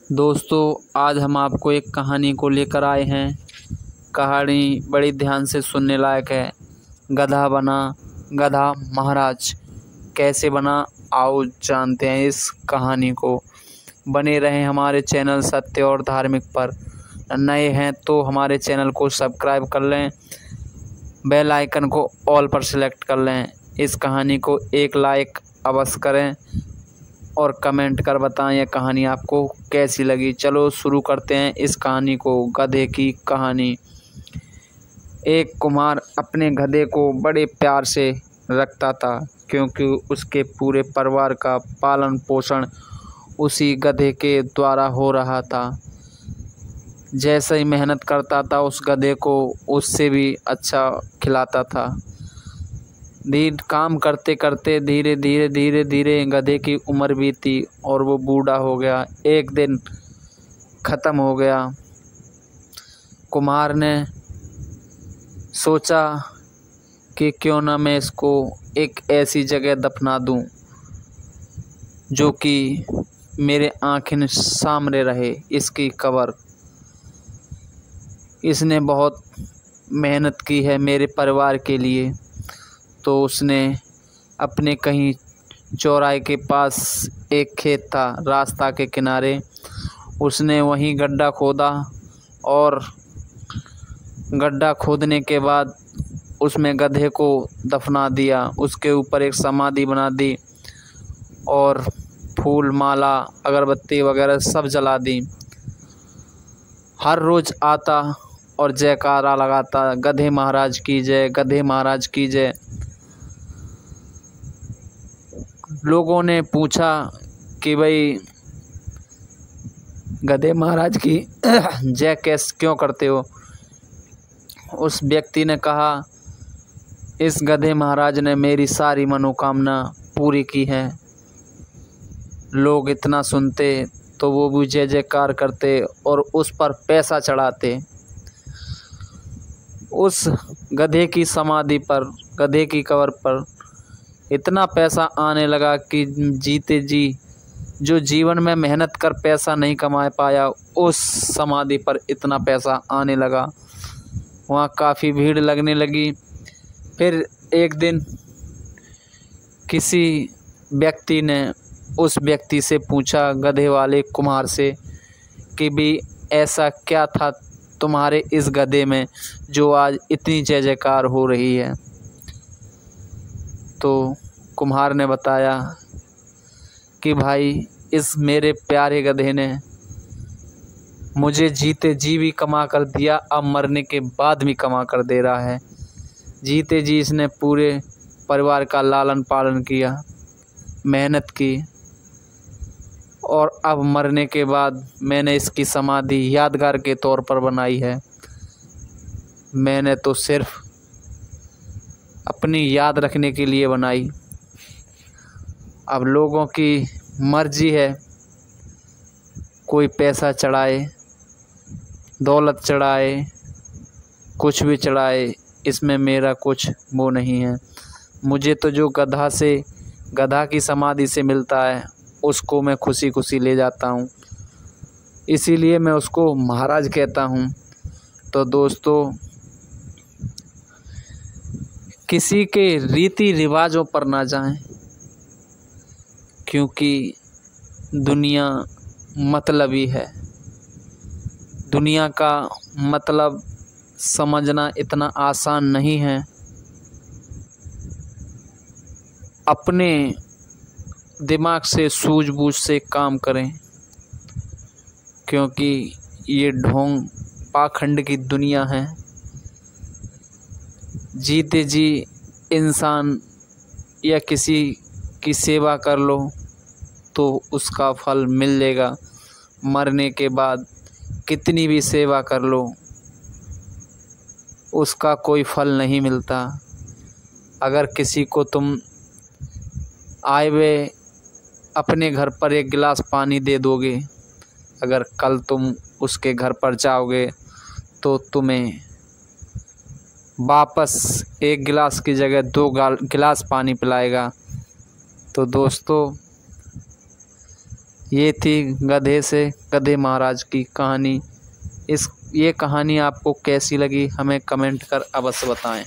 दोस्तों, आज हम आपको एक कहानी को लेकर आए हैं। कहानी बड़ी ध्यान से सुनने लायक है। गधा बना गधा महाराज कैसे बना, आओ जानते हैं इस कहानी को। बने रहें हमारे चैनल सत्य और धार्मिक पर। नए हैं तो हमारे चैनल को सब्सक्राइब कर लें, बेल आइकन को ऑल पर सेलेक्ट कर लें। इस कहानी को एक लाइक अवश्य करें और कमेंट कर बताएं यह कहानी आपको कैसी लगी। चलो शुरू करते हैं इस कहानी को। गधे की कहानी। एक कुम्हार अपने गधे को बड़े प्यार से रखता था, क्योंकि उसके पूरे परिवार का पालन पोषण उसी गधे के द्वारा हो रहा था। जैसे ही मेहनत करता था, उस गधे को उससे भी अच्छा खिलाता था। काम करते करते धीरे धीरे गधे की उम्र बीती और वो बूढ़ा हो गया। एक दिन ख़त्म हो गया। कुम्हार ने सोचा कि क्यों ना मैं इसको एक ऐसी जगह दफना दूं जो कि मेरे आँखें सामने रहे, इसकी कब्र। इसने बहुत मेहनत की है मेरे परिवार के लिए। तो उसने अपने कहीं चौराहे के पास एक खेत था, रास्ता के किनारे, उसने वहीं गड्ढा खोदा और गड्ढा खोदने के बाद उसमें गधे को दफना दिया। उसके ऊपर एक समाधि बना दी और फूल माला अगरबत्ती वगैरह सब जला दी। हर रोज़ आता और जयकारा लगाता, गधे महाराज की जय, गधे महाराज की जय। लोगों ने पूछा कि भाई गधे महाराज की जय क्यों करते हो। उस व्यक्ति ने कहा, इस गधे महाराज ने मेरी सारी मनोकामना पूरी की है। लोग इतना सुनते तो वो भी जय जयकार करते और उस पर पैसा चढ़ाते। उस गधे की समाधि पर, गधे की कब्र पर इतना पैसा आने लगा कि जीते जी जो जीवन में मेहनत कर पैसा नहीं कमा पाया, उस समाधि पर इतना पैसा आने लगा। वहाँ काफ़ी भीड़ लगने लगी। फिर एक दिन किसी व्यक्ति ने उस व्यक्ति से पूछा, गधे वाले कुम्हार से, कि भी ऐसा क्या था तुम्हारे इस गधे में जो आज इतनी जय जयकार हो रही है। तो कुम्हार ने बताया कि भाई, इस मेरे प्यारे गधे ने मुझे जीते जी भी कमा कर दिया, अब मरने के बाद भी कमा कर दे रहा है। जीते जी इसने पूरे परिवार का लालन पालन किया, मेहनत की, और अब मरने के बाद मैंने इसकी समाधि यादगार के तौर पर बनाई है। मैंने तो सिर्फ अपनी याद रखने के लिए बनाई। अब लोगों की मर्जी है, कोई पैसा चढ़ाए, दौलत चढ़ाए, कुछ भी चढ़ाए, इसमें मेरा कुछ वो नहीं है। मुझे तो जो गधा की समाधि से मिलता है उसको मैं खुशी खुशी ले जाता हूँ, इसीलिए मैं उसको महाराज कहता हूँ। तो दोस्तों, किसी के रीति रिवाजों पर ना जाएं, क्योंकि दुनिया मतलबी है। दुनिया का मतलब समझना इतना आसान नहीं है। अपने दिमाग से सूझबूझ से काम करें, क्योंकि ये ढोंग पाखंड की दुनिया है। जीते जी इंसान या किसी की सेवा कर लो तो उसका फल मिल जाएगा। मरने के बाद कितनी भी सेवा कर लो उसका कोई फल नहीं मिलता। अगर किसी को तुम आए हुए अपने घर पर एक गिलास पानी दे दोगे, अगर कल तुम उसके घर पर जाओगे तो तुम्हें वापस एक गिलास की जगह 2 गिलास पानी पिलाएगा। तो दोस्तों, ये थी गधे से गधे महाराज की कहानी। ये कहानी आपको कैसी लगी हमें कमेंट कर अवश्य बताएं।